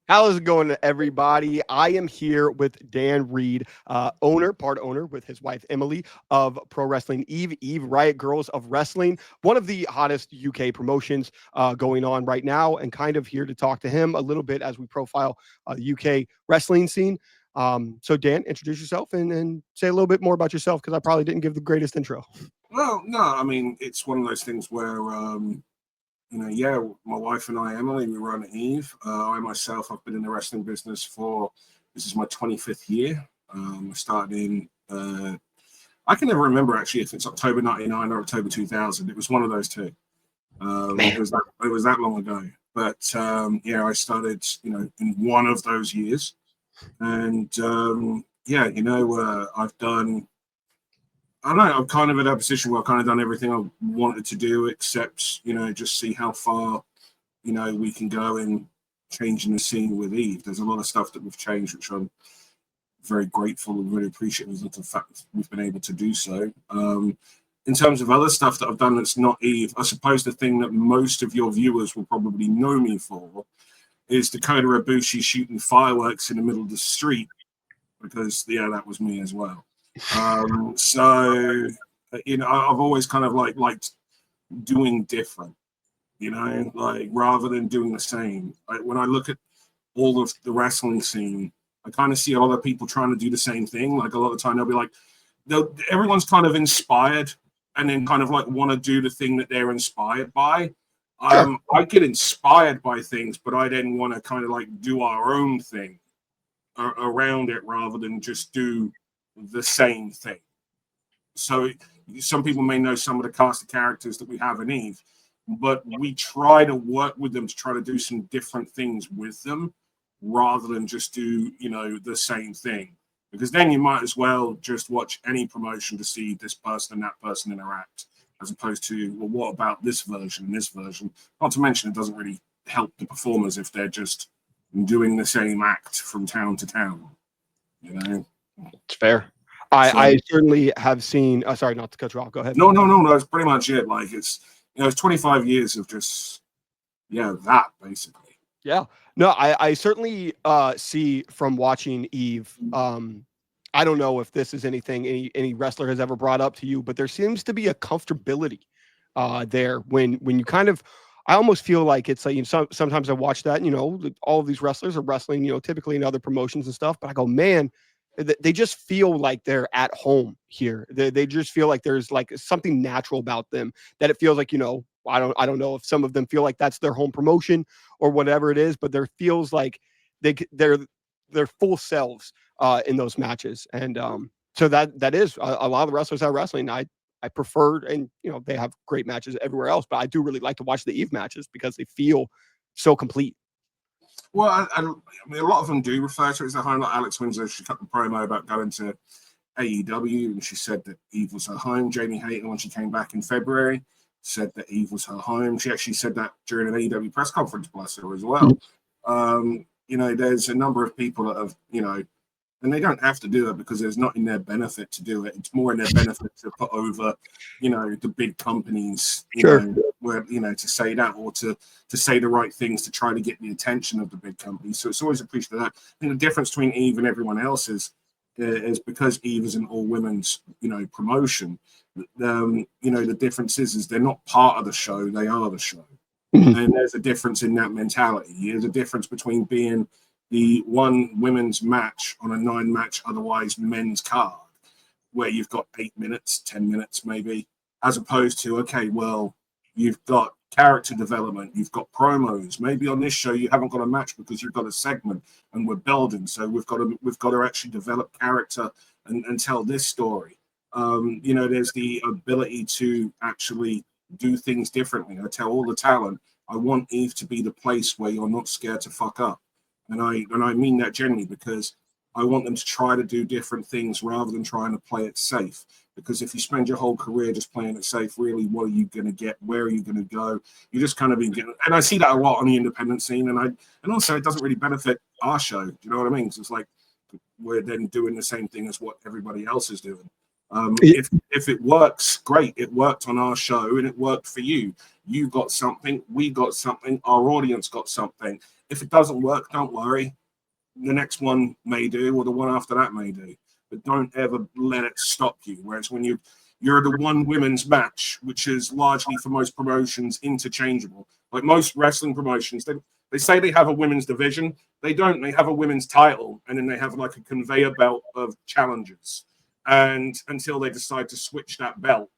How's it going, to everybody? I am here with Dan Read, part owner with his wife Emily of Pro Wrestling Eve, Riot Grrrls of Wrestling, one of the hottest UK promotions going on right now, and kind of here to talk to him a little bit as we profile the UK wrestling scene. So, Dan, introduce yourself and say a little bit more about yourself because I probably didn't give the greatest intro. Well, no, I mean, it's one of those things where, yeah, my wife and I, Emily, we run Eve. I myself, I've been in the wrestling business this is my 25th year. I started I can never remember actually if it's October 99 or October 2000. It was one of those two. Man, It was that long ago. But yeah, I started, in one of those years. And yeah, I've done I don't know. I'm kind of in a position where I've kind of done everything I wanted to do, except just see how far we can go in changing the scene with Eve. There's a lot of stuff that we've changed, which I'm very grateful and really appreciative of the fact that we've been able to do so. In terms of other stuff that I've done that's not Eve, I suppose the thing that most of your viewers will probably know me for is Dakota Ibushi shooting fireworks in the middle of the street, because yeah, that was me as well. So I've always kind of liked doing different, like rather than doing the same. When I look at all of the wrestling scene, I kind of see a lot of people trying to do the same thing. Like a lot of the time, they'll be like, everyone's kind of inspired and then kind of like want to do the thing that they're inspired by. sure. I get inspired by things, but I then want to kind of like do our own thing around it rather than just do the same thing. So some people may know some of the cast of characters that we have in Eve, but we try to work with them to try to do some different things with them rather than just do, the same thing. Because then you might as well just watch any promotion to see this person and that person interact, as opposed to, well, what about this version and this version? Not to mention, it doesn't really help the performers if they're just doing the same act from town to town, you know? It's fair. So I certainly have seen. Sorry, not to cut you off. Go ahead. no. That's pretty much it. Like it's 25 years of just that basically. Yeah. No, I certainly see from watching Eve. I don't know if this is anything any wrestler has ever brought up to you, but there seems to be a comfortability there when you kind of. I almost feel like it's like sometimes I watch that, all of these wrestlers are wrestling, typically in other promotions and stuff, but I go, man, they just feel like they're at home here. They just feel like there's like something natural about them that it feels like, I don't know if some of them feel like that's their home promotion or whatever it is, but there feels like they're their full selves in those matches. And so that is a lot of the wrestlers that are wrestling. I prefer, and they have great matches everywhere else, but I do really like to watch the Eve matches because they feel so complete. Well, I mean, a lot of them do refer to it as a home. Like Alex Windsor, she cut the promo about going to AEW, and she said that Eve was her home. Jamie Hayter, when she came back in February, said that Eve was her home. She actually said that during an AEW press conference, bless her, as well. There's a number of people that have, and they don't have to do it because it's not in their benefit to do it. It's more in their benefit to put over, the big companies, Sure. where, to say that or to say the right things to try to get the attention of the big companies. So it's always appreciated that. I think the difference between Eve and everyone else is because Eve is an all women's, promotion. The difference is they're not part of the show; they are the show. Mhm. And there's a difference in that mentality. There's a difference between being the one women's match on a 9-match, otherwise men's card, where you've got 8 minutes, 10 minutes maybe, as opposed to, okay, well, you've got character development, you've got promos. Maybe on this show you haven't got a match because you've got a segment and we're building. So we've got to actually develop character and tell this story. There's the ability to actually do things differently. I tell all the talent, I want Eve to be the place where you're not scared to fuck up. And I mean that genuinely, because I want them to try to do different things rather than trying to play it safe. Because if you spend your whole career just playing it safe, really, what are you going to get? Where are you going to go? You just kind of be getting, and I see that a lot on the independent scene, and also it doesn't really benefit our show. Do you know what I mean? So it's like we're then doing the same thing as what everybody else is doing. Yeah. If it works, great. It worked on our show and it worked for you. You got something, we got something, our audience got something. If it doesn't work, don't worry. The next one may do, or the one after that may do. But don't ever let it stop you. Whereas when you're the one women's match, which is largely for most promotions interchangeable. Like most wrestling promotions, they say they have a women's division. They don't. They have a women's title, and then they have like a conveyor belt of challengers. And until they decide to switch that belt,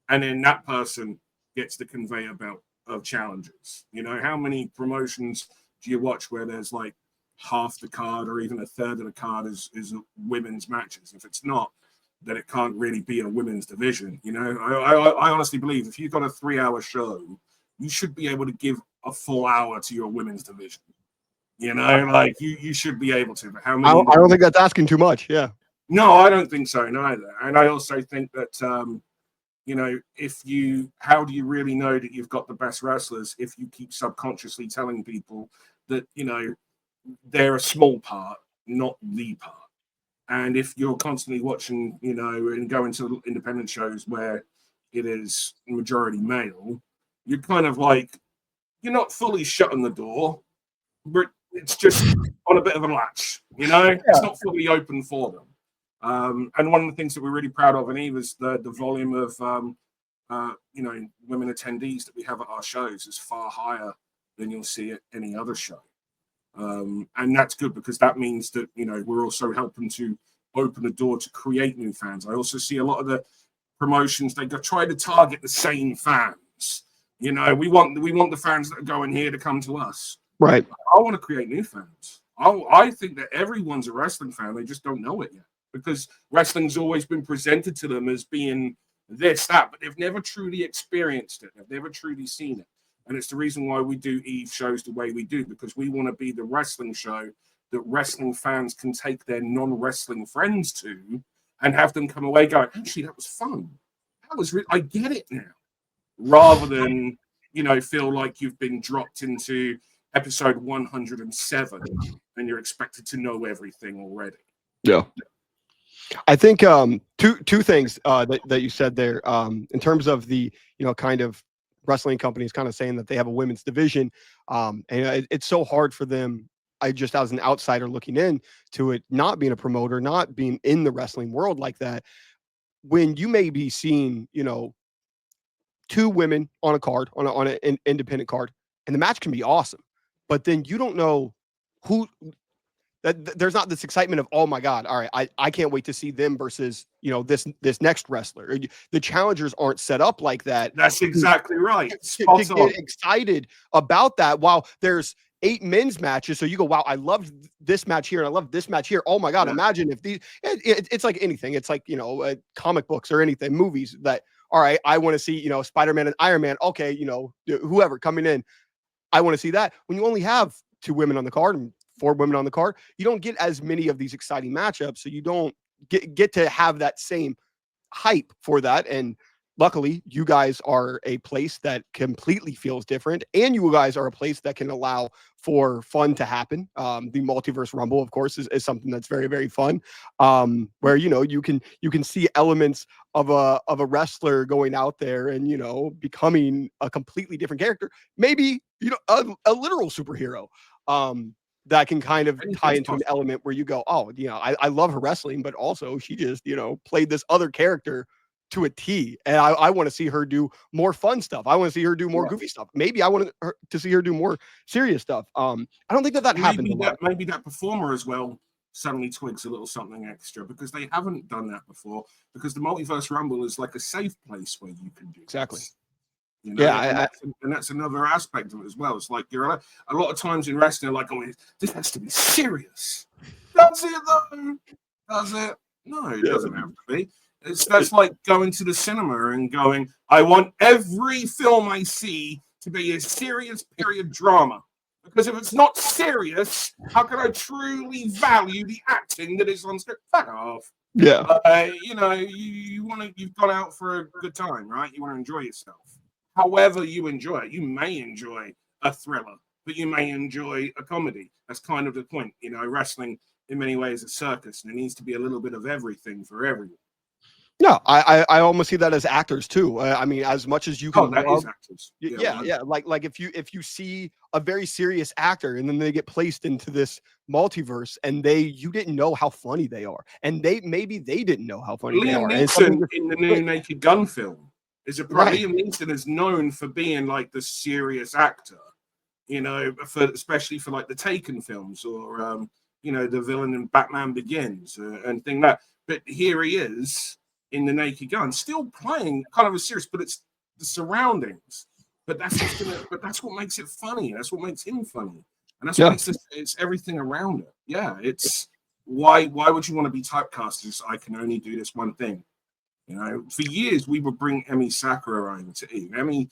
and then that person gets the conveyor belt of challengers. You know, how many promotions do you watch where there's like half the card or even a third of the card is women's matches? If it's not, then it can't really be a women's division. You know, I honestly believe if you've got a 3-hour show, you should be able to give a full hour to your women's division. You know, like you should be able to. But how many? I don't think that's asking too much. Yeah. No, I don't think so neither. And I also think that you know, how do you really know that you've got the best wrestlers if you keep subconsciously telling people that, you know, they're a small part, not the part. And if you're constantly watching, you know, and going to independent shows where it is majority male, you're kind of like, you're not fully shutting the door, but it's just on a bit of a latch, you know? Yeah. It's not fully open for them. And one of the things that we're really proud of in Eve is the volume of, you know, women attendees that we have at our shows is far higher than you'll see at any other show. And that's good because that means that, you know, we're also helping to open the door to create new fans. I also see a lot of the promotions, they try to target the same fans. You know, we want the fans that are going here to come to us. Right. I want to create new fans. I think that everyone's a wrestling fan. They just don't know it yet because wrestling's always been presented to them as being this, that, but they've never truly experienced it. They've never truly seen it. And it's the reason why we do Eve shows the way we do, because we want to be the wrestling show that wrestling fans can take their non-wrestling friends to and have them come away going, actually, that was fun. That was I get it now. Rather than, you know, feel like you've been dropped into episode 107 and you're expected to know everything already. Yeah. I think two things that you said there in terms of the, you know, kind of wrestling companies kind of saying that they have a women's division, and it's so hard for them. I just, as an outsider looking in to it, not being a promoter, not being in the wrestling world like that, when you may be seeing, you know, 2 women on a card, on an independent card, and the match can be awesome, but then you don't know who. There's not this excitement of, oh my God, all right, I can't wait to see them versus, you know, this next wrestler. The challengers aren't set up like that. That's exactly right. To get excited about that, while there's 8 men's matches, so you go, wow, I loved this match here and I love this match here. Oh my God, imagine if these. It's like anything. It's like, you know, comic books or anything, movies that. All right, I want to see, you know, Spider-Man and Iron Man. Okay, you know, whoever coming in, I want to see that. When you only have 2 women on the card and 4 women on the card, you don't get as many of these exciting matchups, so you don't get to have that same hype for that. And luckily, you guys are a place that completely feels different, and you guys are a place that can allow for fun to happen. The Multiverse Rumble, of course, is something that's very, very fun, where, you know, you can see elements of a wrestler going out there and, you know, becoming a completely different character, maybe, you know, a literal superhero. That can kind of tie into an element where you go, oh, you know, I love her wrestling, but also she just, you know, played this other character to a T. And I want to see her do more fun stuff. I want to see her do more goofy stuff. Maybe I want to see her do more serious stuff. I don't think that happens a lot. Maybe that performer as well suddenly twigs a little something extra because they haven't done that before, because the Multiverse Rumble is like a safe place where you can do exactly. This. You know, yeah, and that's another aspect of it as well. It's like you're a lot of times in wrestling, like, oh, this has to be serious. Does it though? Does it? No, it doesn't have to be. That's like going to the cinema and going, I want every film I see to be a serious period drama. Because if it's not serious, how can I truly value the acting that is on screen? Fuck off. Yeah. You know, you've gone out for a good time, right? You want to enjoy yourself. However you enjoy it. You may enjoy a thriller, but you may enjoy a comedy. That's kind of the point. You know, wrestling in many ways is a circus, and it needs to be a little bit of everything for everyone. No, I almost see that as actors too. I mean, as much as you Oh, can that love, is actors. yeah. Like if you see a very serious actor and then they get placed into this multiverse and you didn't know how funny they are, and maybe they didn't know how funny they Liam are, and something Neeson just in the new clicked. Naked Gun film is a pro. Right. Liam Neeson is known for being like the serious actor, you know, especially for like the Taken films or you know, the villain in Batman Begins and thing like that. But here he is in the Naked Gun, still playing kind of a serious, but it's the surroundings. But that's what's gonna. But that's what makes it funny. That's what makes him funny, and that's what Yeah. makes this. It's everything around it. Yeah, it's why. Why would you want to be typecast as I can only do this one thing? You know, for years we would bring Emi Sakura over to Eve. Emi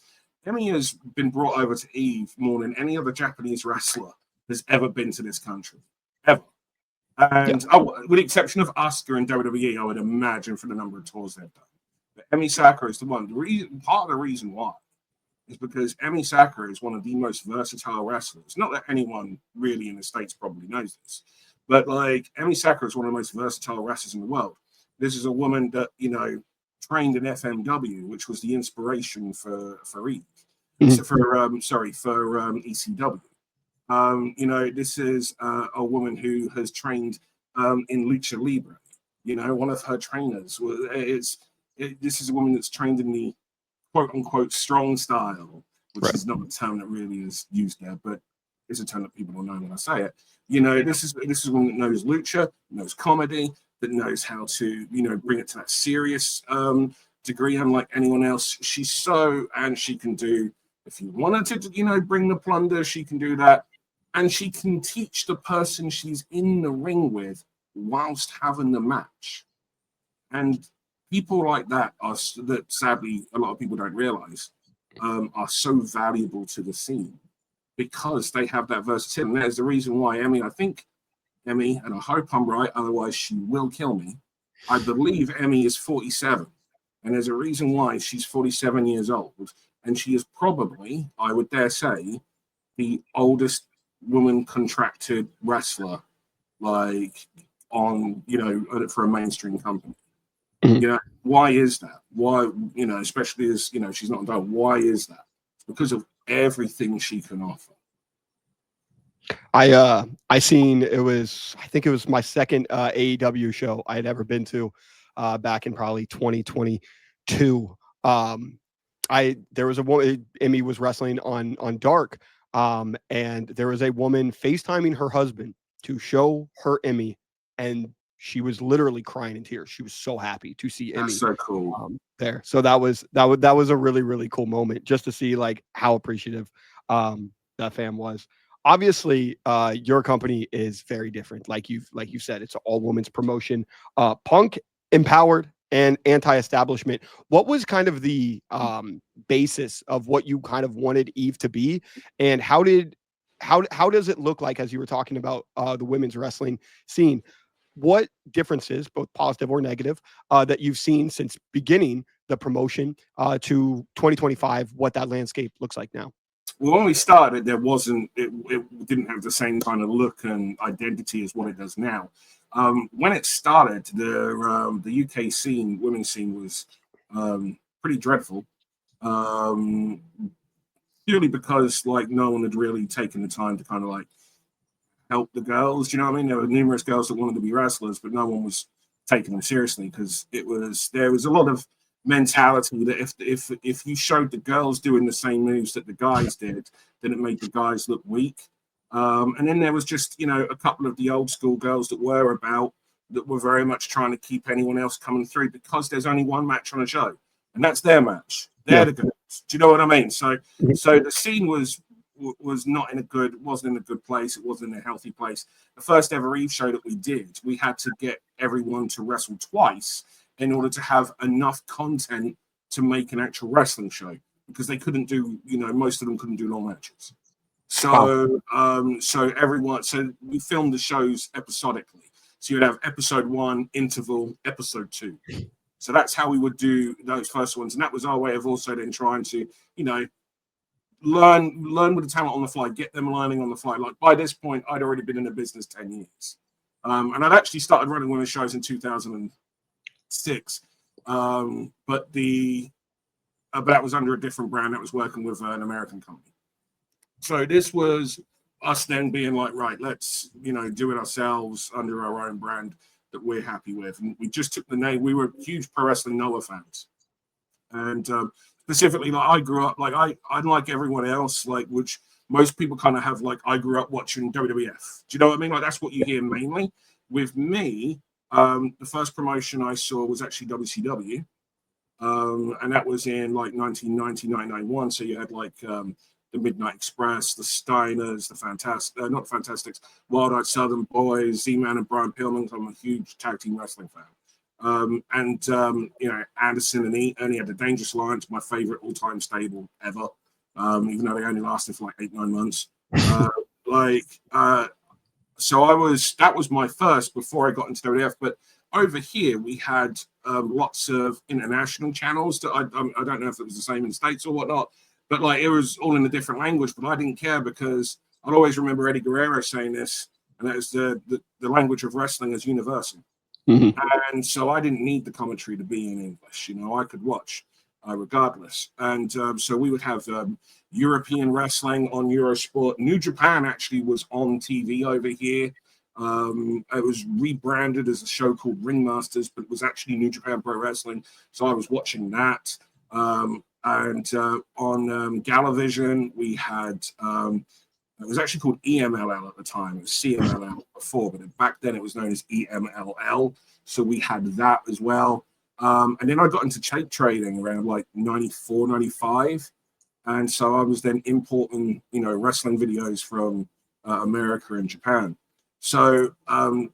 has been brought over to Eve more than any other Japanese wrestler has ever been to this country, ever. Yeah. And oh, with the exception of Asuka and WWE, I would imagine for the number of tours they've done. But Emi Sakura is the one. Part of the reason why is because Emi Sakura is one of the most versatile wrestlers. Not that anyone really in the States probably knows this, but like Emi Sakura is one of the most versatile wrestlers in the world. This is a woman that, you know, trained in FMW, which was the inspiration for Eve. So Mhm. for ECW. You know, this is a woman who has trained in Lucha Libre. You know, one of her trainers this is a woman that's trained in the quote unquote strong style, which Right. is not a term that really is used there, but it's a term that people will know when I say it. You know, this is one that knows lucha, knows comedy, that knows how to, you know, bring it to that serious degree, unlike anyone else. And she can do, if you wanted to, you know, bring the plunder, she can do that. And she can teach the person she's in the ring with whilst having the match. And people like that that sadly a lot of people don't realize are so valuable to the scene because they have that versatility. And that is the reason why I think Emmy, and I hope I'm right, otherwise she will kill me. I believe Emmy is 47, and there's a reason why she's 47 years old, and she is probably, I would dare say, the oldest woman contracted wrestler, like on, you know, for a mainstream company. Mhm. You know, why is that? Why, you know, especially as, you know, she's not done. Why is that? It's because of everything she can offer. I seen I think it was my second AEW show I had ever been to back in probably 2022. There was a woman, Emmy was wrestling on Dark, and there was a woman FaceTiming her husband to show her Emmy, and she was literally crying in tears. She was so happy to see That's Emmy so cool. there. So that was a really cool moment just to see like how appreciative that fan was. Obviously, your company is very different. Like you said, it's an all women's promotion. Punk empowered and anti-establishment. What was kind of the basis of what you kind of wanted Eve to be, and how does it look like as you were talking about the women's wrestling scene? What differences, both positive or negative, that you've seen since beginning the promotion to 2025? What that landscape looks like now? Well, when we started, it didn't have the same kind of look and identity as what it does now. When it started, the UK scene, women's scene, was pretty dreadful. Um, Purely because like no one had really taken the time to kind of like help the girls. You know what I mean? There were numerous girls that wanted to be wrestlers, but no one was taking them seriously because there was a lot of mentality that if you showed the girls doing the same moves that the guys did, then it made the guys look weak. And then there was just, you know, a couple of the old school girls that were very much trying to keep anyone else coming through because there's only one match on a show, and that's their match. They're Yeah. the girls. Do you know what I mean? So Mhm. so the scene was not in a good, wasn't in a good place. It wasn't in a healthy place. The first ever Eve show that we did, we had to get everyone to wrestle twice in order to have enough content to make an actual wrestling show because they couldn't do, you know, most of them couldn't do long matches. Wow. So we filmed the shows episodically. So you'd have episode 1, interval, episode 2. So that's how we would do those first ones, and that was our way of also then trying to, you know, learn with the talent on the fly, get them learning on the fly. Like by this point, I'd already been in the business 10 years. And I'd actually started running women's shows in 2006. but that was under a different brand that was working with an American company. So this was us then being like, right, let's, do it ourselves under our own brand that we're happy with. And we just took the name. We were huge pro wrestling Noah fans. And specifically, like, I grew up, like, I'm like everyone else, like, which most people kind of have, like, I grew up watching WWF. Do you know what I mean? Like, that's what you hear mainly. With me, the first promotion I saw was actually WCW. And that was in like 1990, 1991. So you had like the Midnight Express, the Steiners, not Fantastics, Wild Eyed Southern Boys, Z-Man and Brian Pillman. I'm a huge tag team wrestling fan. Anderson and Ernie had the Dangerous Alliance, my favorite all-time stable ever, even though they only lasted for like 8-9 months. So that was my first before I got into WWF. But over here, we had lots of international channels that I don't know if it was the same in the States or whatnot, but like it was all in a different language. But I didn't care because I'd always remember Eddie Guerrero saying this, and that is the language of wrestling is universal. Mm-hmm. And so I didn't need the commentary to be in English. I could watch regardless. And so we would have European wrestling on Eurosport. New Japan actually was on TV over here. It was rebranded as a show called Ringmasters, but it was actually New Japan Pro Wrestling. So I was watching that. On Galavision, we had it was actually called EMLL at the time. It was CMLL before, but back then it was known as EMLL. So we had that as well. And then I got into tape trading around like 94, 95. And so I was then importing, wrestling videos from America and Japan. So I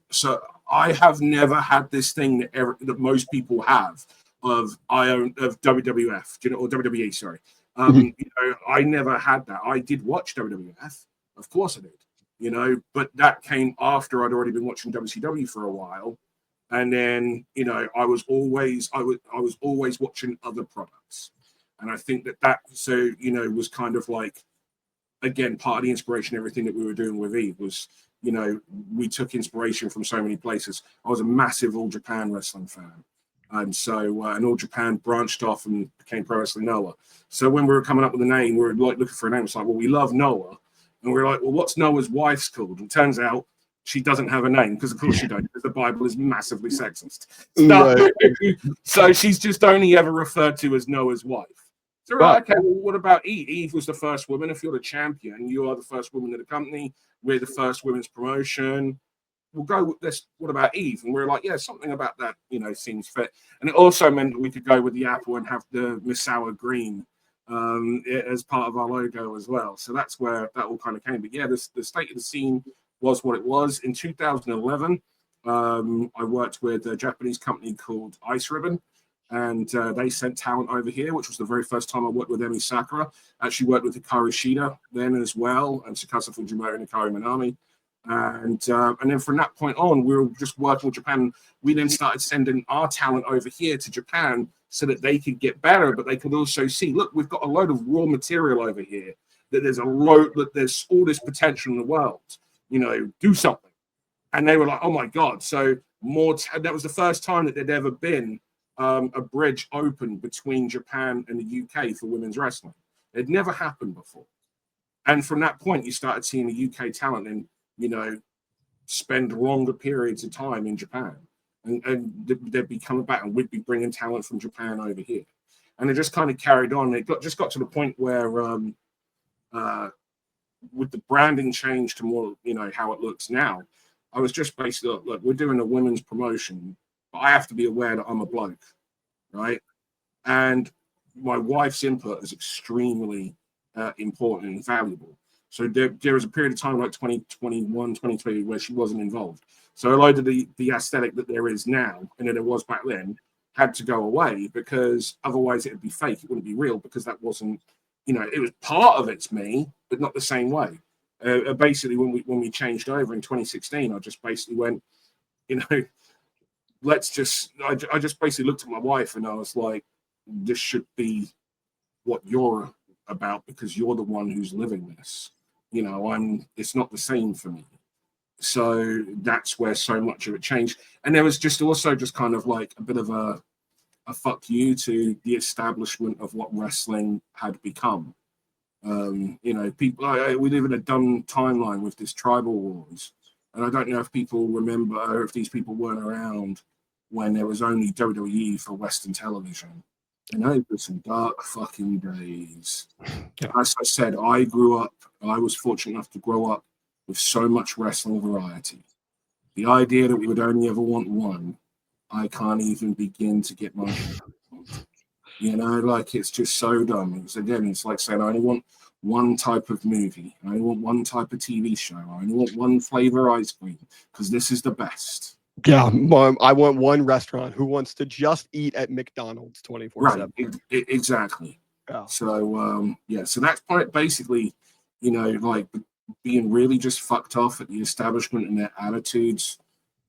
have never had this thing that most people have of WWF, or WWE, sorry. I never had that. I did watch WWF, of course I did, but that came after I'd already been watching WCW for a while. And then, I was always watching other products. And I think that was kind of like, again, part of the inspiration, everything that we were doing with Eve was, we took inspiration from so many places. I was a massive All Japan wrestling fan. And so, and All Japan branched off and became Pro Wrestling Noah. So when we were coming up with a name, we were like looking for a name. It's like, well, we love Noah. And we were like, well, what's Noah's wife's called? And it turns out she doesn't have a name, because of course she don't, because the Bible is massively sexist. So she's just only ever referred to as Noah's wife. So, right, okay, well, what about Eve? Eve was the first woman. If you're the champion, you are the first woman of the company. We're the first women's promotion. We'll go with this. What about Eve? And we're like, yeah, something about that, seems fit. And it also meant that we could go with the apple and have the Misawa green as part of our logo as well. So that's where that all kind of came. But yeah, the state of the scene was what it was. In 2011, I worked with a Japanese company called Ice Ribbon, and they sent talent over here, which was the very first time I worked with Emi Sakura. Actually worked with Hikaru Shida then as well, and Tsukasa Fujimoto and Hikaru Minami. And then from that point on, we were just working with Japan. We then started sending our talent over here to Japan so that they could get better, but they could also see, look, we've got a load of raw material over here, that there's all this potential in the world, do something. And they were like, oh my God. So that was the first time that there'd ever been a bridge opened between Japan and the UK for women's wrestling. It never happened before. And from that point, you started seeing the UK talent and, spend longer periods of time in Japan. And they'd be coming back, and we'd be bringing talent from Japan over here. And it just kind of carried on. It got to the point where with the branding change to more, how it looks now, I was just basically, look, we're doing a women's promotion, but I have to be aware that I'm a bloke, right? And my wife's input is extremely important and valuable. So there was a period of time like 2021, 2020, where she wasn't involved. So a lot of the aesthetic that there is now, and that it was back then, had to go away, because otherwise it would be fake. It wouldn't be real, because that wasn't, it was part of it's me, but not the same way. Basically, when we changed over in 2016, I just basically went, let's just. I just basically looked at my wife and I was like, this should be what you're about, because you're the one who's living this. It's not the same for me. So that's where so much of it changed. And there was just also just kind of like a bit of a a fuck you to the establishment of what wrestling had become. You know, people, we live in a dumb timeline with this tribal wars. And I don't know if people remember, or if these people weren't around when there was only WWE for Western television. And those were some dark fucking days. Yeah. As I said, I was fortunate enough to grow up with so much wrestling variety. The idea that we would only ever want one, I can't even begin to get my head around. You know, like, it's just so dumb. It's like saying I only want one type of movie. I only want one type of TV show. I only want one flavor ice cream because this is the best. Yeah, I want one restaurant. Who wants to just eat at McDonald's 24/7? Right, exactly. Yeah. So so that's basically, you know, like being really just fucked off at the establishment and their attitudes.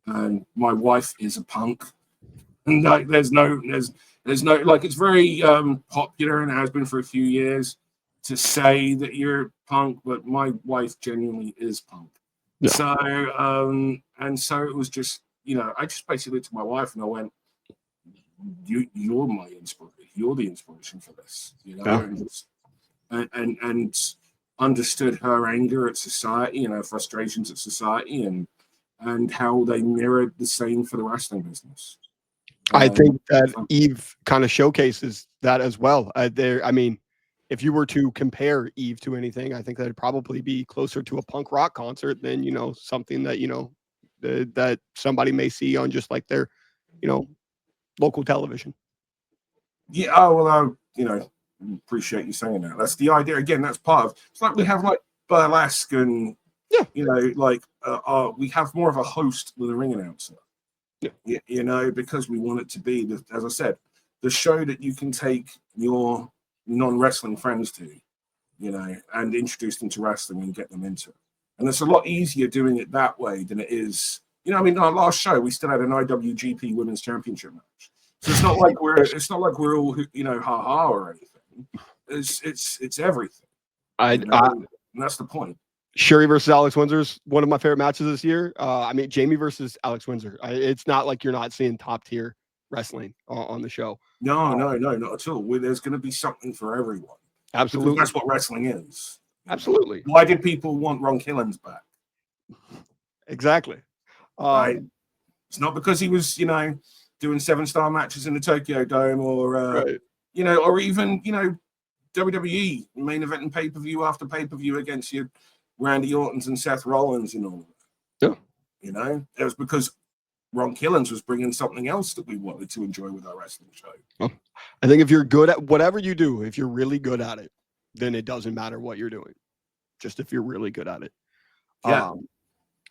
And my wife is a punk, and like there's no like, it's very popular and has been for a few years to say that you're punk, but my wife genuinely is punk. Yeah. So and so it was just, you know, I just basically looked at my wife and I went, you're my inspiration. You're the inspiration for this, you know. Yeah. And understood her anger at society, you know, frustrations at society, and how they mirrored the same for the wrestling business. I think that Eve kind of showcases that as well. I mean, if you were to compare Eve to anything, I think that'd probably be closer to a punk rock concert than, you know, something that, you know, that somebody may see on just like their, you know, local television. Yeah. Oh, well, you know, appreciate you saying that. That's the idea. Again, that's part of. It's like we have like burlesque and, yeah, you know, like we have more of a host than a ring announcer. Yeah. You know, because we want it to be, as I said, the show that you can take your non-wrestling friends to, you know, and introduce them to wrestling and get them into it. And it's a lot easier doing it that way than it is. You know, I mean, our last show we still had an IWGP Women's Championship match, so it's not like we're all, you know, ha ha or anything. It's everything. You know? And that's the point. Shuri versus Alex Windsor is one of my favorite matches this year. I mean, Jamie versus Alex Windsor. It's not like you're not seeing top tier wrestling on the show. No, not at all. There's going to be something for everyone. Absolutely, because that's what wrestling is. Absolutely. Why did people want Ron Killens back? Exactly. Right. It's not because he was, you know, doing 7-star matches in the Tokyo Dome, or right. You know, or even, you know, WWE main event and pay-per-view after pay-per-view against your Randy Ortons and Seth Rollins and all that. Yeah. You know, it was because Ron Killens was bringing something else that we wanted to enjoy with our wrestling show. Well, I think if you're good at whatever you do, if you're really good at it, then it doesn't matter what you're doing. Just if you're really good at it. Yeah.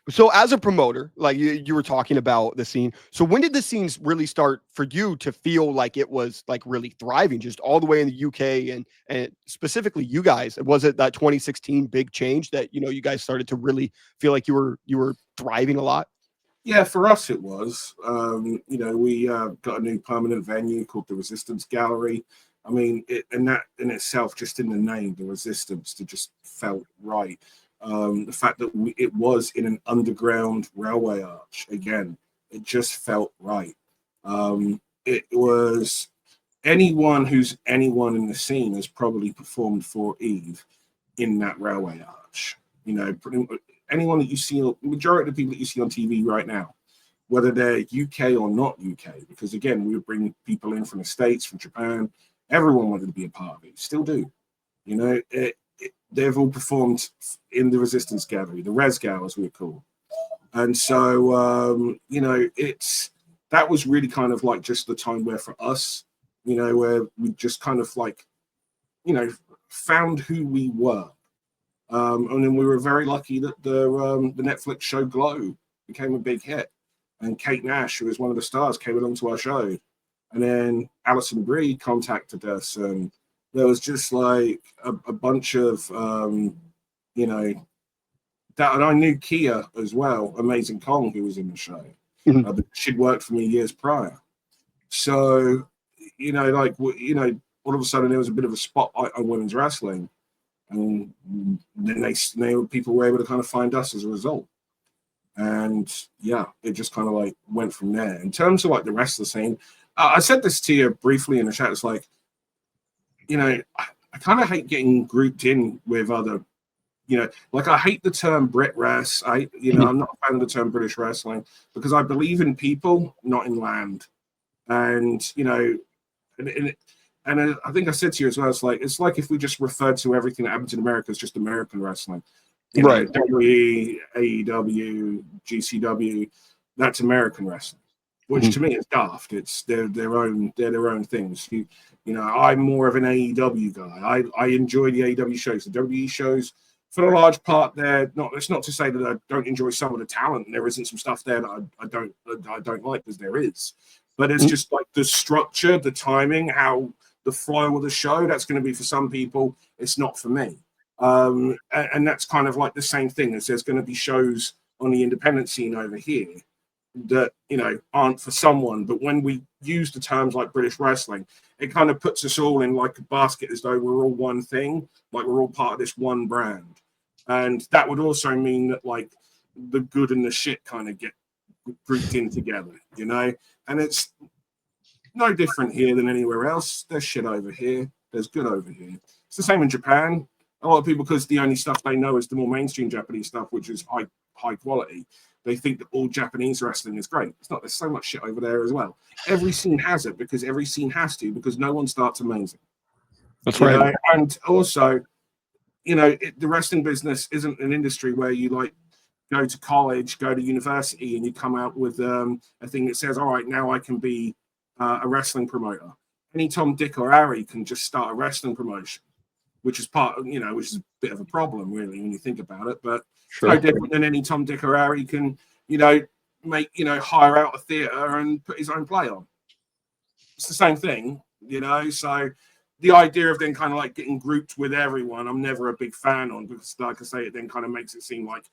So as a promoter, like you were talking about the scene. So when did the scenes really start for you to feel like it was like really thriving, just all the way in the UK and specifically you guys? Was it that 2016 big change that, you know, you guys started to really feel like you were thriving a lot? Yeah, for us it was. You know, we got a new permanent venue called the Resistance Gallery. I mean, and that in itself, just in the name, the Resistance, it just felt right. The fact that it was in an underground railway arch, again, it just felt right. It was anyone in the scene has probably performed for Eve in that railway arch. You know, anyone that you see, the majority of the people that you see on TV right now, whether they're UK or not UK, because again, we would bring people in from the States, from Japan. Everyone wanted to be a part of it, still do. You know, they've all performed in the Resistance Gallery, the Res Gal, as we're called. And so, you know, that was really kind of like just the time where for us, you know, where we just kind of like, you know, found who we were. And then we were very lucky that the Netflix show Glow became a big hit. And Kate Nash, who was one of the stars, came along to our show. And then Alison Brie contacted us, and there was just like a bunch of, you know, that, and I knew Kia as well, Amazing Kong, who was in the show. She'd worked for me years prior. So, you know, like, you know, all of a sudden there was a bit of a spotlight on women's wrestling. And then people were able to kind of find us as a result. And yeah, it just kind of like went from there. In terms of like the rest of the scene, I said this to you briefly in the chat. It's like, you know, I kind of hate getting grouped in with other, you know, like I hate the term Brit Res. I'm not a fan of the term British wrestling because I believe in people, not in land. And, you know, and I think I said to you as well, it's like if we just referred to everything that happens in America as just American wrestling. You know, WWE, AEW, GCW, that's American wrestling, which to me is daft. It's their own things. You know, I'm more of an AEW guy. I enjoy the AEW shows. The WWE shows, for the large part, it's not to say that I don't enjoy some of the talent, and there isn't some stuff there that I don't like, because there is. But it's just like the structure, the timing, how the flow of the show, that's going to be for some people. It's not for me. And that's kind of like the same thing as there's going to be shows on the independent scene over here that, you know, aren't for someone. But when we use the terms like British wrestling, it kind of puts us all in like a basket as though we're all one thing, like we're all part of this one brand. And that would also mean that like the good and the shit kind of get grouped in together, you know? And it's no different here than anywhere else. There's shit over here. There's good over here. It's the same in Japan. A lot of people, because the only stuff they know is the more mainstream Japanese stuff, which is high quality, they think that all Japanese wrestling is great. It's not. There's so much shit over there as well. Every scene has it, because every scene has to, because no one starts amazing. That's right. Know? And also, you know, the wrestling business isn't an industry where you like go to college, go to university, and you come out with a thing that says, all right, now I can be a wrestling promoter. Any Tom, Dick, or Harry can just start a wrestling promotion, which is which is a bit of a problem, really, when you think about it. But no different than any Tom, Dick, or Harry can, hire out a theater and put his own play on. It's the same thing, you know. So the idea of then kind of like getting grouped with everyone, I'm never a big fan on, because, like I say, it then kind of makes it seem like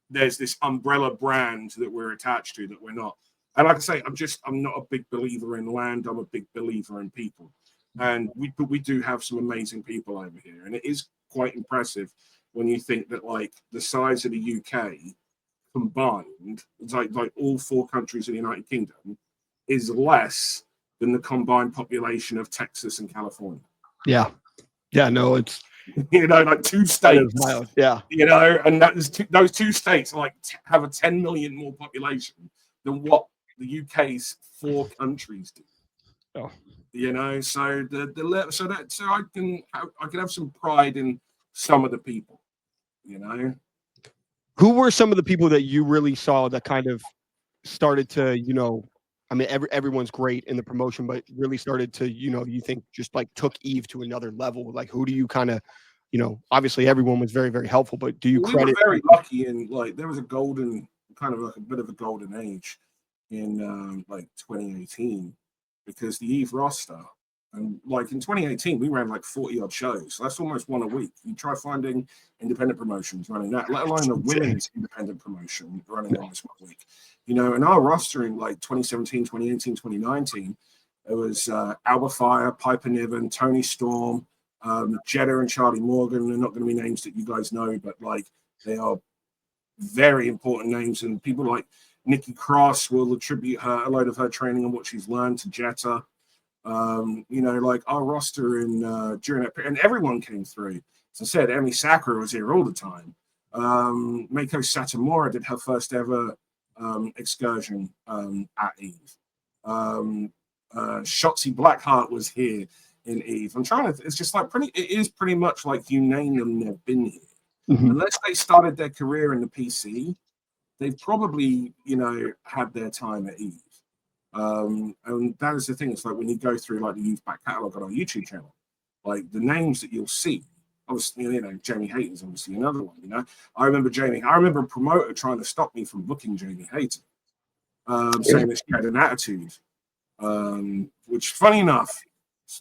there's this umbrella brand that we're attached to that we're not. And like I say, I'm not a big believer in land. I'm a big believer in people. And we do have some amazing people over here. And it is quite impressive when you think that like the size of the UK combined, it's like all 4 countries in the United Kingdom, is less than the combined population of Texas and California. Yeah. Yeah, no, it's like 2 states. Yeah. And those 2 states like have a 10 million more population than what the UK's 4 countries do. Oh. So I can have some pride in some of the people. Who were some of the people that you really saw that kind of started to, I mean, everyone's great in the promotion, but really started to, you think just like took Eve to another level? Like, who do you kind of, obviously everyone was very, very helpful, but do you credit? We were very lucky, and like there was a golden, kind of like a bit of a golden age in like 2018, because the Eve roster, and like in 2018 we ran like 40 odd shows. So that's almost 1 a week. You try finding independent promotions running that, let alone a women's independent promotion running almost 1 week. And our roster in like 2017, 2018, 2019, it was Alba Fire, Piper Niven, Tony Storm, Jetta and Charlie Morgan. They're not going to be names that you guys know, but like they are very important names, and people like Nikki Cross will attribute a load of her training and what she's learned to Jetta. Like our roster during that period, and everyone came through. As I said, Emi Sakura was here all the time. Mako Satomura did her first ever excursion at Eve. Shotzi Blackheart was here in Eve. It's just like it is pretty much like you name them, they've been here. Mm-hmm. Unless they started their career in the PC, they've probably, had their time at Eve. And that is the thing. It's like when you go through like the Eve back catalogue on our YouTube channel, like the names that you'll see, obviously, Jamie Hayter's obviously another one. I remember a promoter trying to stop me from booking Jamie Hayter, saying that she had an attitude, which, funny enough,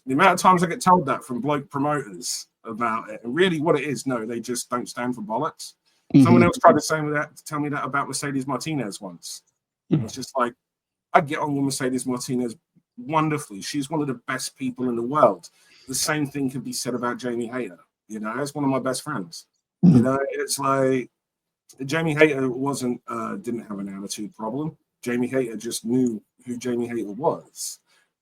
the amount of times I get told that from bloke promoters about it, and really what it is, no, they just don't stand for bollocks. Mm-hmm. Someone else tried to tell me that about Mercedes Martinez once. Mm-hmm. It's just like, I get on with Mercedes Martinez wonderfully. She's one of the best people in the world. The same thing can be said about Jamie Hayter. It's one of my best friends. Mm-hmm. It's like Jamie Hayter didn't have an attitude problem. Jamie Hayter just knew who Jamie Hayter was.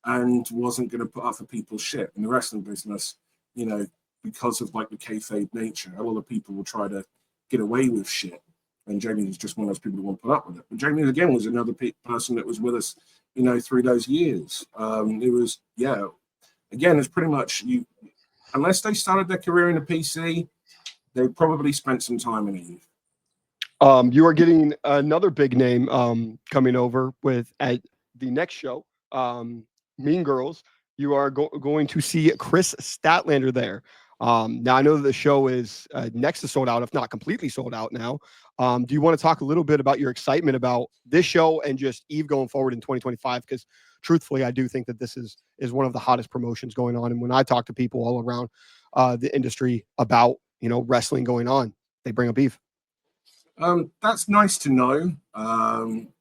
and wasn't going to put up for people's shit. In the wrestling business, you know, because of like the kayfabe nature, a lot of people will try to get away with shit. And Jamie was just one of those people who won't put up with it. But Jamie, again, was another person that was with us, you know, through those years. It was, yeah, again, it's pretty much you, unless they started their career in the PC, they probably spent some time in Eve. You are getting another big name coming over with at the next show, Mean Girls. You are going to see Chris Statlander there. Now I know that the show is next to sold out, if not completely sold out now. Do you want to talk a little bit about your excitement about this show and just Eve going forward in 2025? Because truthfully, I do think that this is one of the hottest promotions going on. And when I talk to people all around the industry about wrestling going on, they bring up Eve. That's nice to know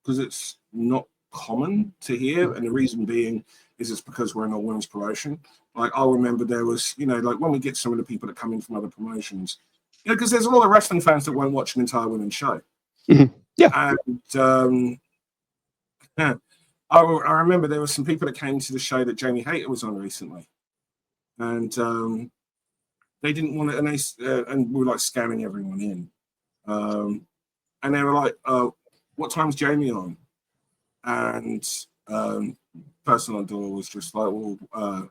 because it's not common to hear, and the reason being is it's because we're in a women's promotion. Like I'll remember there was, like when we get some of the people that come in from other promotions, because there's a lot of wrestling fans that won't watch an entire women's show. Mm-hmm. Yeah, and I remember there were some people that came to the show that Jamie Hayter was on recently, and they didn't want to, and we were like scamming everyone in. And they were like, what time's Jamie on? And person on the door was just like, well,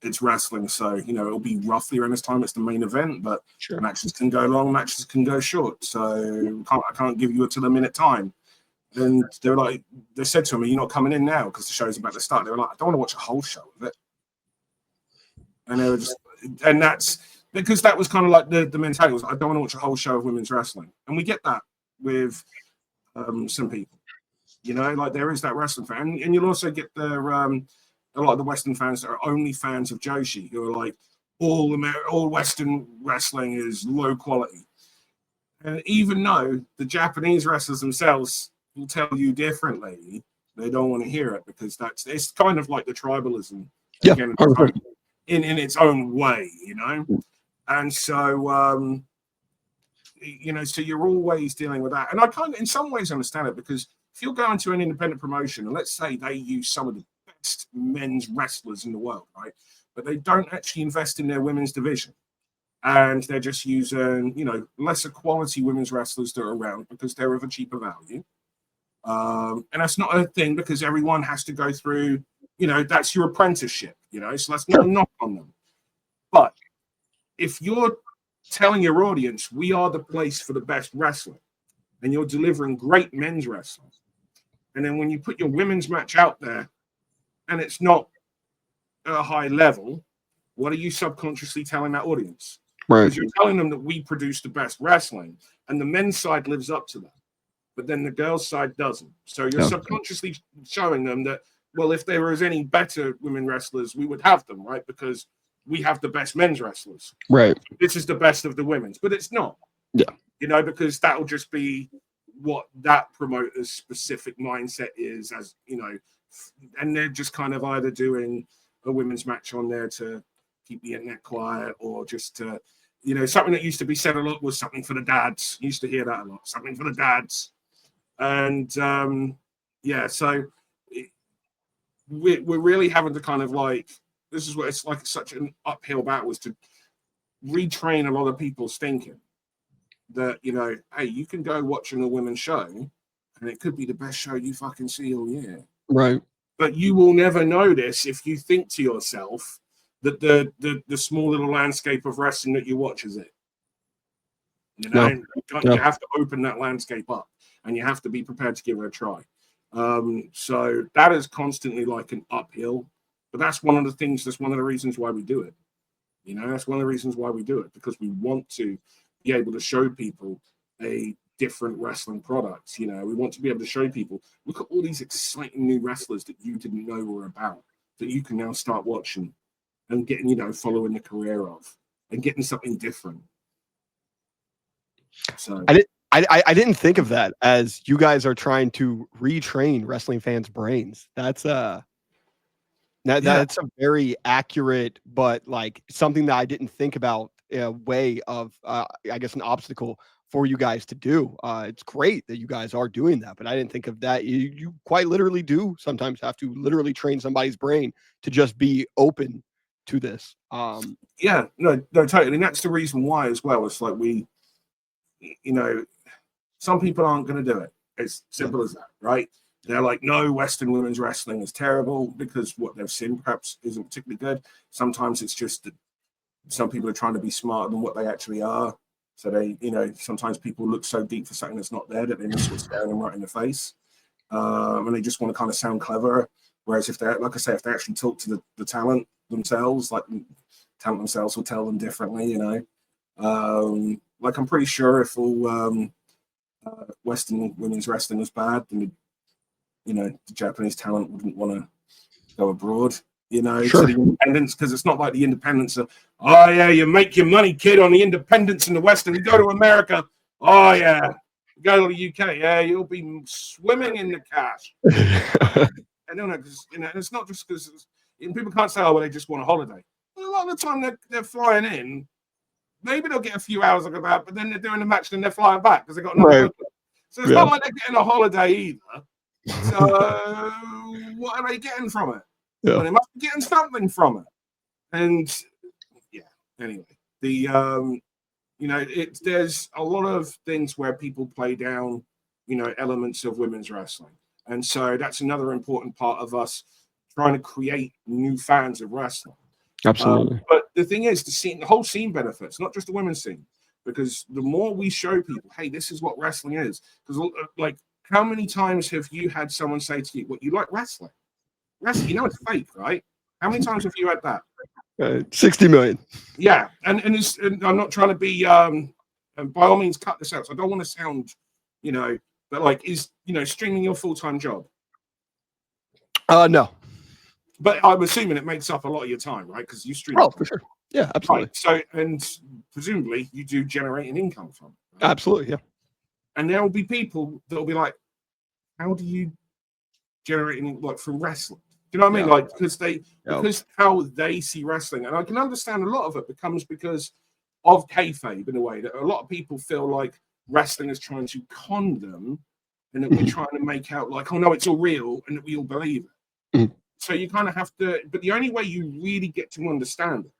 it's wrestling, so it'll be roughly around this time. It's the main event, but sure. Matches can go long, matches can go short, so I can't give you a to the minute time. And they were like, they said to me, "You're not coming in now because the show's about to start." They were like, "I don't want to watch a whole show of it." And they were just, and that's because that was kind of like the mentality was, I don't want to watch a whole show of women's wrestling. And we get that with some people, like there is that wrestling fan. And you'll also get a lot of the Western fans that are only fans of Joshi, who are like, all Western wrestling is low quality. And even though the Japanese wrestlers themselves will tell you differently, they don't want to hear it because it's kind of like the tribalism. Yeah. Again, in its own way, and so so you're always dealing with that. And I kind of in some ways understand it, because if you're going to an independent promotion and let's say they use some of the best men's wrestlers in the world, right, but they don't actually invest in their women's division, and they're just using lesser quality women's wrestlers that are around because they're of a cheaper value, and that's not a thing because everyone has to go through that's your apprenticeship, so that's not a knock on them. But if you're telling your audience, we are the place for the best wrestling, and you're delivering great men's wrestling, and then when you put your women's match out there and it's not at a high level, what are you subconsciously telling that audience? Right. Because you're telling them that we produce the best wrestling, and the men's side lives up to that, but then the girls' side doesn't. So you're subconsciously showing them that, well, if there was any better women wrestlers, we would have them, right? Because we have the best men's wrestlers. Right. This is the best of the women's, but it's not. Yeah. Because that'll just be what that promoter's specific mindset is, as and they're just kind of either doing a women's match on there to keep the internet quiet, or just to, something that used to be said a lot was something for the dads. You used to hear that a lot, something for the dads. And so we're really having to kind of like, this is what it's like, such an uphill battle, is to retrain a lot of people's thinking that, hey, you can go watching a women's show and it could be the best show you fucking see all year. Right. But you will never know this if you think to yourself that the small little landscape of wrestling that you watch is it. You have to open that landscape up, and you have to be prepared to give it a try. So that is constantly like an uphill, but that's one of the things, that's one of the reasons why we do it. That's one of the reasons why we do it, because we want to be able to show people a different wrestling product. We want to be able to show people, look at all these exciting new wrestlers that you didn't know were about, that you can now start watching and getting, following the career of, and getting something different. So I didn't think of that as you guys are trying to retrain wrestling fans' brains. That's a very accurate, but like something that I didn't think about way of I guess an obstacle for you guys to do. It's great that you guys are doing that, but I didn't think of that. You quite literally do sometimes have to literally train somebody's brain to just be open to this. Yeah, no, totally. And that's the reason why as well. It's like some people aren't going to do it. It's simple as that, right? They're like, no, Western women's wrestling is terrible because what they've seen perhaps isn't particularly good. Sometimes it's just that some people are trying to be smarter than what they actually are. So they, sometimes people look so deep for something that's not there that they miss what's staring them right in the face. And they just want to kind of sound clever. Whereas if they, like I say, if they actually talk to the talent themselves, like the talent themselves will tell them differently, like I'm pretty sure if all Western women's wrestling was bad, then the Japanese talent wouldn't want to go abroad, Sure. to the independents, because it's not like the independents are, oh yeah, you make your money, kid, on the independents in the West, and you go to America, oh yeah, go to the UK, yeah, you'll be swimming in the cash. I don't know, because it's not just because people can't say, oh, well, they just want a holiday. Well, a lot of the time they're flying in. Maybe they'll get a few hours of about, but then they're doing the match and they're flying back because they've got another booking. So it's not like they're getting a holiday either. So what are they getting from it? Yeah. Well, they must be getting something from it. And yeah, anyway, there's a lot of things where people play down, elements of women's wrestling. And so that's another important part of us trying to create new fans of wrestling. Absolutely. But the thing is, the whole scene benefits, not just the women's scene, because the more we show people, hey, this is what wrestling is. Because, like, how many times have you had someone say to you, "What, you like wrestling? Wrestling, it's fake, right?" How many times have you had that? 60 million. Yeah, and I'm not trying to be, and by all means, cut this out. So I don't want to sound, but like, is streaming your full-time job? No. But I'm assuming it makes up a lot of your time, right? Because you stream. Oh, for sure. Yeah, absolutely. Right. So, and presumably you do generate an income from it. Right? Absolutely, yeah. And there will be people that will be like, how do you generate any, like, from wrestling? Do you know what I mean? Like, because how they see wrestling. And I can understand a lot of it because of kayfabe, in a way that a lot of people feel like wrestling is trying to con them, and that we're trying to make out like, oh no, it's all real, and that we all believe it. So you kind of have to, but the only way you really get to understand it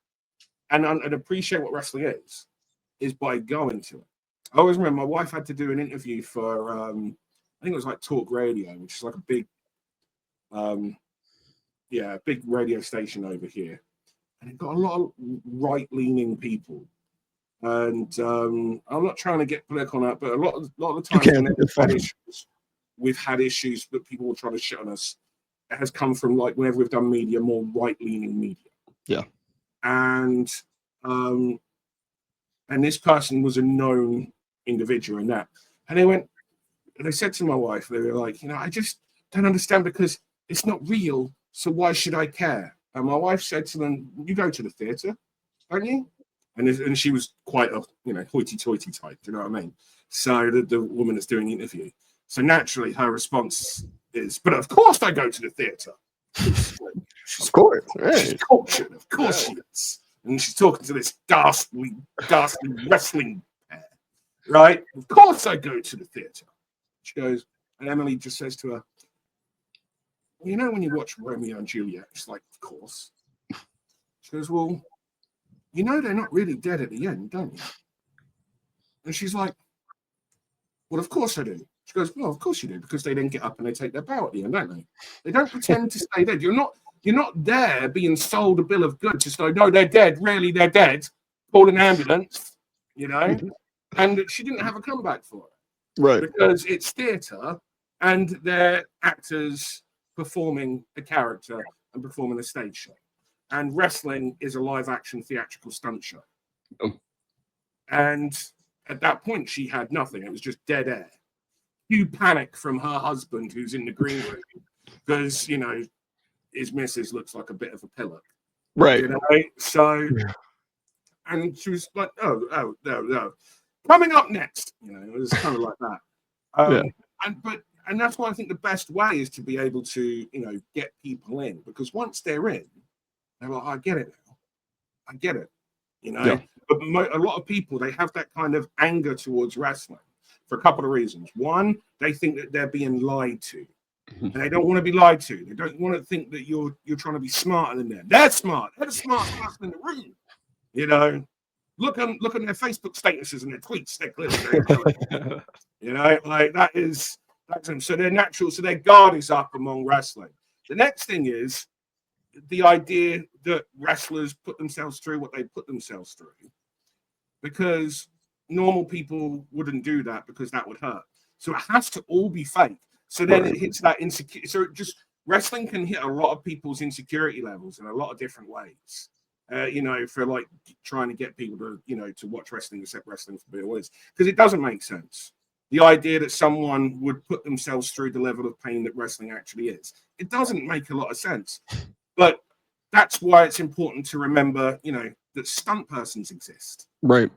and appreciate what wrestling is by going to it. I always remember my wife had to do an interview for, I think it was like Talk Radio, which is like a big, big radio station over here. And it got a lot of right-leaning people. And I'm not trying to get political on that, but a lot of the times we've had issues that people will try to shit on us. It has come from, like, whenever we've done media, more right-leaning media. Yeah. And this person was a known individual in that. And they said to my wife, they were like, I just don't understand because it's not real, so why should I care? And my wife said to them, you go to the theatre, don't you? And she was quite a, hoity-toity type, do you know what I mean? So the woman that's doing the interview. So naturally her response is, but of course I go to the theatre. Of course. She's cultured, of course she is. And she's talking to this ghastly wrestling pair, right? Of course I go to the theatre. She goes, and Emily just says to her, well, when you watch Romeo and Juliet, she's like, of course. She goes, well, they're not really dead at the end, don't you? And she's like, well, of course I do. She goes, well, of course you do, because they then get up and they take their bow at the end, don't they? They don't pretend to stay dead. You're not there being sold a bill of goods. Just like, no, they're dead. Really, they're dead. Call an ambulance, And she didn't have a comeback for it. Right. Because it's theatre and they're actors performing a character and performing a stage show. And wrestling is a live action theatrical stunt show. Oh. And at that point, she had nothing. It was just dead air. Huge panic from her husband, who's in the green room, because, his missus looks like a bit of a pillock. Right. So, and she was like, oh, no. Coming up next, it was kind of like that. And that's why I think the best way is to be able to, get people in, because once they're in, they're like, I get it now. I get it. But a lot of people, they have that kind of anger towards wrestling for a couple of reasons. One, they think that they're being lied to, and they don't want to be lied to. They don't want to think that you're trying to be smarter than them. They're smart. They're the smartest person in the room. You know, look on their Facebook statuses and their tweets. They're clearly, you know, like that's them. So they're natural. So their guard is up among wrestling. The next thing is the idea that wrestlers put themselves through what they put themselves through, because normal people wouldn't do that because that would hurt. So it has to all be fake. So then it hits that insecure. So wrestling can hit a lot of people's insecurity levels in a lot of different ways. You know, for like trying to get people to, you know, to watch wrestling, accept wrestling for what it is, because it doesn't make sense. The idea that someone would put themselves through the level of pain that wrestling actually is, it doesn't make a lot of sense. But that's why it's important to remember, you know, that stunt persons exist. Right.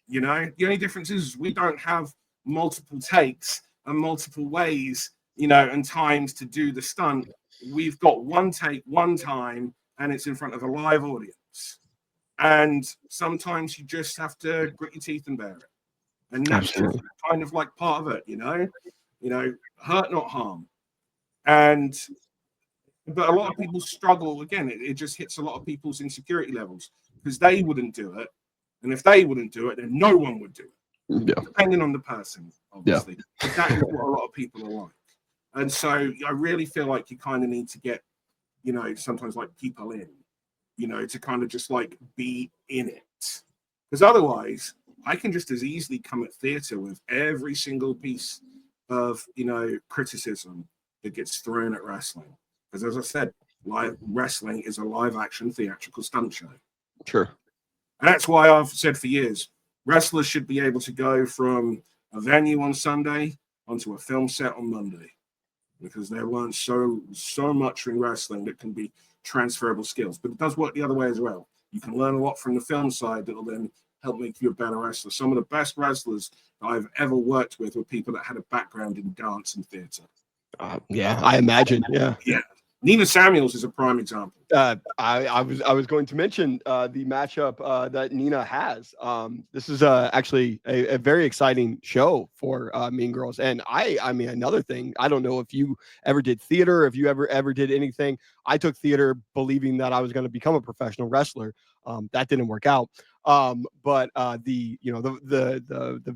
You know, the only difference is we don't have multiple takes and multiple ways, you know, and times to do the stunt. We've got one take, one time, and it's in front of a live audience. And sometimes you just have to grit your teeth and bear it. And that's just kind of like part of it, you know, hurt, not harm. But a lot of people struggle. Again, it just hits a lot of people's insecurity levels because they wouldn't do it. And if they wouldn't do it, then no one would do it. Yeah. Depending on the person, obviously. But that is what a lot of people are like. And so I really feel like you kind of need to get, you know, sometimes like people in, you know, to kind of just like be in it. Because otherwise, I can just as easily come at theatre with every single piece of, you know, criticism that gets thrown at wrestling. Because as I said, live wrestling is a live action theatrical stunt show. Sure. And that's why I've said for years, wrestlers should be able to go from a venue on Sunday onto a film set on Monday, because they learn so much in wrestling that can be transferable skills. But it does work the other way as well. You can learn a lot from the film side that will then help make you a better wrestler. Some of the best wrestlers that I've ever worked with were people that had a background in dance and theater. Yeah, I imagine. Yeah. Nina Samuels is a prime example. I was going to mention the matchup that Nina has. This is actually a very exciting show for Mean Girls. And I mean, another thing, I don't know if you ever did theater, if you ever did anything. I took theater believing that I was going to become a professional wrestler. That didn't work out. But the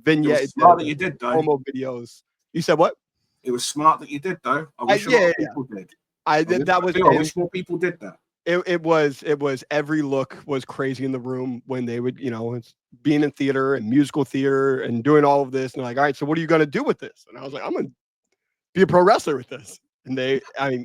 vignette, smart that you did, though. Promo videos. You said what? It was smart that you did, though. I wish a lot of people did. I wish more people did that. It was every look was crazy in the room when they would, you know, it's being in theater and musical theater and doing all of this. And they're like, all right, so what are you going to do with this? And I was like, I'm going to be a pro wrestler with this. And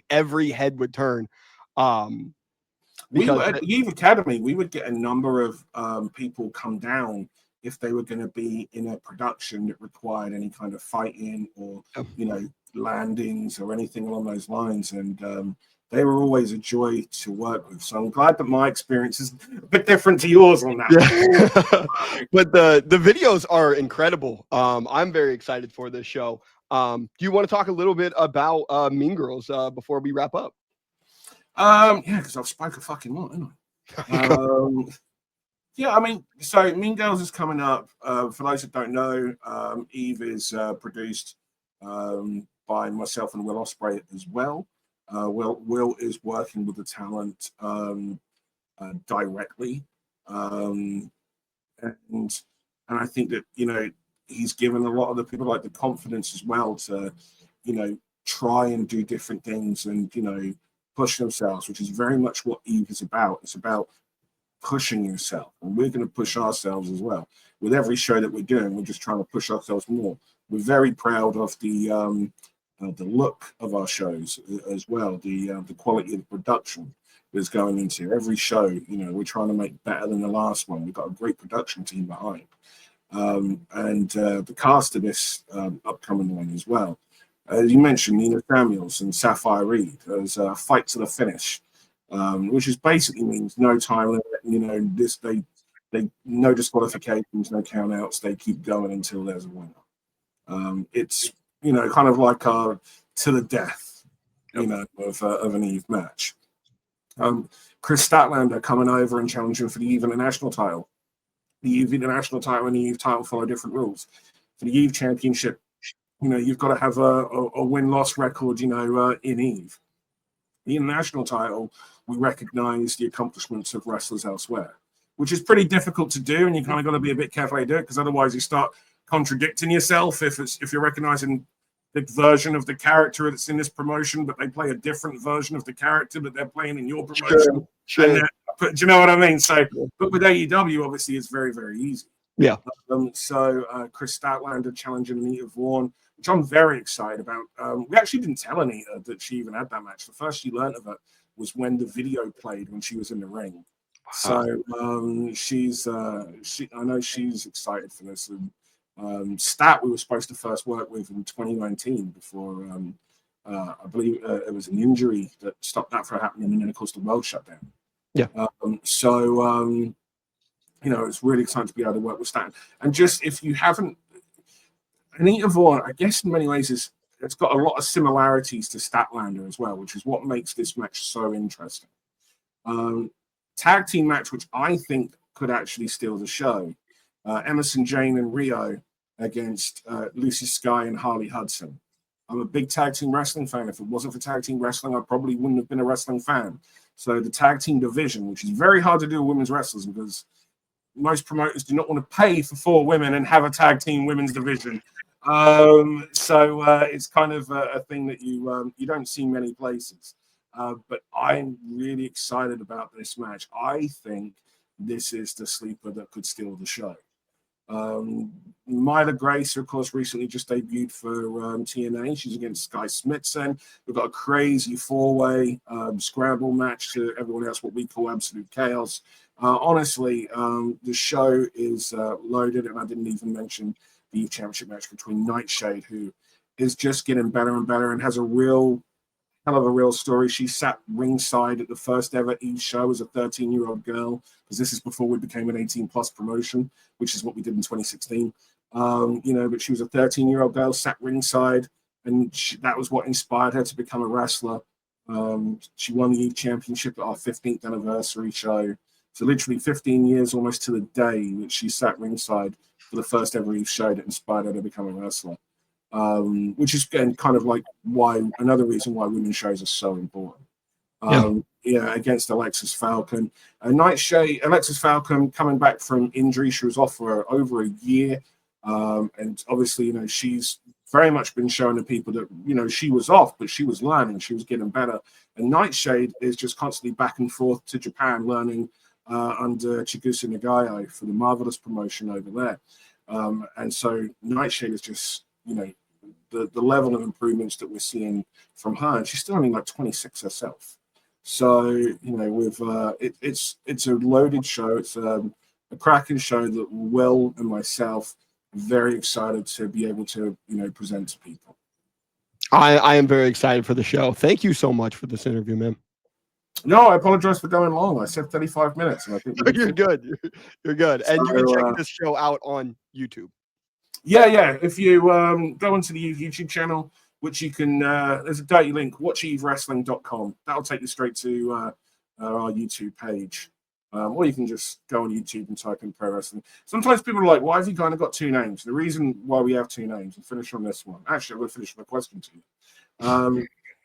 every head would turn. We were at Youth Academy, we would get a number of people come down if they were going to be in a production that required any kind of fighting or, you know, landings or anything along those lines, and they were always a joy to work with. So I'm glad that my experience is a bit different to yours on that. Yeah. But the videos are incredible. I'm very excited for this show. Do you want to talk a little bit about Mean Girls before we wrap up? Yeah, because I've spoke a fucking lot, haven't I? Yeah, I mean, so Mean Girls is coming up. For those that don't know, Eve is produced by myself and Will Ospreay as well. Will is working with the talent directly, and I think that, you know, he's given a lot of the people like the confidence as well to, you know, try and do different things and, you know, push themselves, which is very much what Eve is about. It's about pushing yourself, and we're going to push ourselves as well. With every show that we're doing, we're just trying to push ourselves more. We're very proud of the look of our shows as well, the quality of the production that's going into every show. You know, we're trying to make better than the last one. We've got a great production team behind, and the cast of this upcoming one as well. As you mentioned, Nina Samuels and Sapphire Reed as a fight to the finish, which is basically means no time limit. You know, they no disqualifications, no countouts. They keep going until there's a winner. It's, you know, kind of like to the death, you know, of an Eve match. Chris Statlander coming over and challenging for the Eve International title. the Eve International title and the Eve title follow different rules. For the Eve Championship, you've got to have a win-loss record, in Eve. The international title, we recognize the accomplishments of wrestlers elsewhere, which is pretty difficult to do, and you kind of got to be a bit careful how you do it, because otherwise you start contradicting yourself if you're recognizing the version of the character that's in this promotion, but they play a different version of the character that they're playing in your promotion. Sure. Do you know what I mean? So, but with AEW, obviously, it's very, very easy. Yeah. So Chris Statlander challenging Anita Vaughn, which I'm very excited about. We actually didn't tell Anita that she even had that match. The first she learned of it was when the video played when she was in the ring. Wow. So I know she's excited for this. And Stat we were supposed to first work with in 2019 before I believe it was an injury that stopped that from happening, and then of course the world shut down. Yeah. It's really exciting to be able to work with Stat. And just if you haven't, Anita Vaughn, I guess in many ways it's got a lot of similarities to Statlander as well, which is what makes this match so interesting. Tag team match, which I think could actually steal the show. Emerson Jane and Rio against Lucy Sky and Harley Hudson. I'm a big tag team wrestling fan. If it wasn't for tag team wrestling, I probably wouldn't have been a wrestling fan. So the tag team division, which is very hard to do with women's wrestlers because most promoters do not want to pay for 4 women and have a tag team women's division. So it's kind of a thing that you don't see many places. But I'm really excited about this match. I think this is the sleeper that could steal the show. Myla Grace, of course, recently just debuted for TNA. She's against Sky Smithson. We've got a crazy 4-way scramble match to everyone else, what we call absolute chaos. Honestly, the show is loaded, and I didn't even mention the championship match between Nightshade, who is just getting better and better and has a real hell of a real story. She sat ringside at the first ever Eve show as a 13-year-old girl, because this is before we became an 18-plus promotion, which is what we did in 2016. But she was a 13-year-old girl, sat ringside, and that was what inspired her to become a wrestler. She won the Eve Championship at our 15th anniversary show. So literally 15 years almost to the day that she sat ringside for the first ever Eve show that inspired her to become a wrestler. Which is again kind of like another reason why women's shows are so important. Against Alexis Falcon. Alexis Falcon coming back from injury. She was off for over a year. And obviously, she's very much been showing to people that, she was off, but she was learning, she was getting better. And Nightshade is just constantly back and forth to Japan learning under Chigusa Nagayo for the Marvelous promotion over there. And so Nightshade is just, the level of improvements that we're seeing from her, and she's still only like 26 herself. So, it's a loaded show. It's a cracking show that Will and myself are very excited to be able to, present to people. I am very excited for the show. Thank you so much for this interview, man. No, I apologize for going long. I said 35 minutes. And I think you're good. You're good. And you can check this show out on YouTube. Yeah. If you go onto the YouTube channel, which you can, there's a dirty link, watchevewrestling.com. That'll take you straight to our YouTube page. Or you can just go on YouTube and type in pro wrestling. Sometimes people are like, why have you kind of got 2 names? The reason why we have 2 names, and finish on this one. Actually, I'm going to finish with a question to you.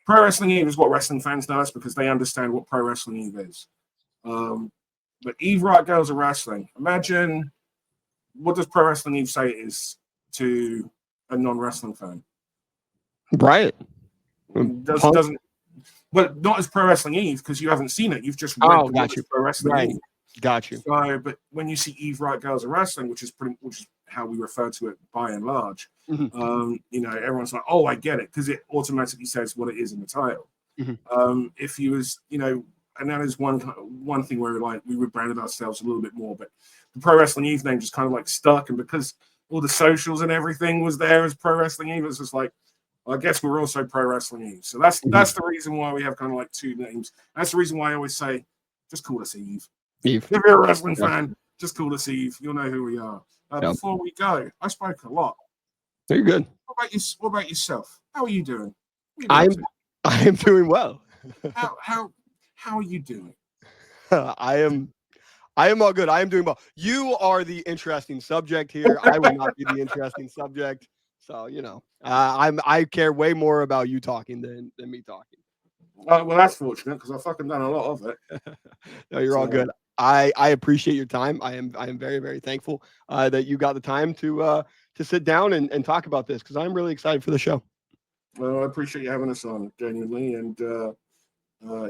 Pro Wrestling Eve is what wrestling fans know us because they understand what Pro Wrestling Eve is. But Eve Riot Grrrls of Wrestling. Imagine, what does Pro Wrestling Eve say it is to a non-wrestling fan? Right. Doesn't, but not as Pro Wrestling Eve because you haven't seen it. You've just read got you. Pro Wrestling right. Eve. Got you. So, but when you see Eve Riot Grrrls of Wrestling, which is how we refer to it by and large, everyone's like, oh, I get it, because it automatically says what it is in the title. If you was, and that is one thing where we rebranded ourselves a little bit more, but the Pro Wrestling Eve name just kind of like stuck, and because all the socials and everything was there as Pro Wrestling Eve, it's just like, well, I guess we're also Pro Wrestling Eve. So that's the reason why we have kind of like 2 names. That's the reason why I always say, just call us Eve. If you're a wrestling fan, just call us Eve. You'll know who we are. Before we go, I spoke a lot. You're good. What about yourself? How are you doing? I am doing well. How are you doing? I I am all good. I am doing well. You are the interesting subject here. I will not be the interesting subject. So, you know, I care way more about you talking than me talking. Well, that's fortunate because I've fucking done a lot of it. No, you're all good. I appreciate your time. I am very, very thankful that you got the time to sit down and talk about this because I'm really excited for the show. Well, I appreciate you having us on, genuinely, and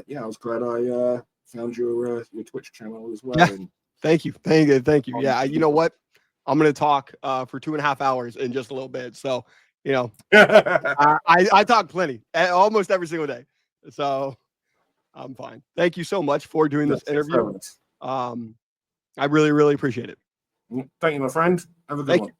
yeah, I was glad I found your Twitch channel as well. Yeah. And Thank you. Yeah, you know what? I'm going to talk for 2.5 hours in just a little bit. So, you know, I talk plenty, almost every single day. So I'm fine. Thank you so much for doing this interview. I really, really appreciate it. Thank you, my friend. Have a good one.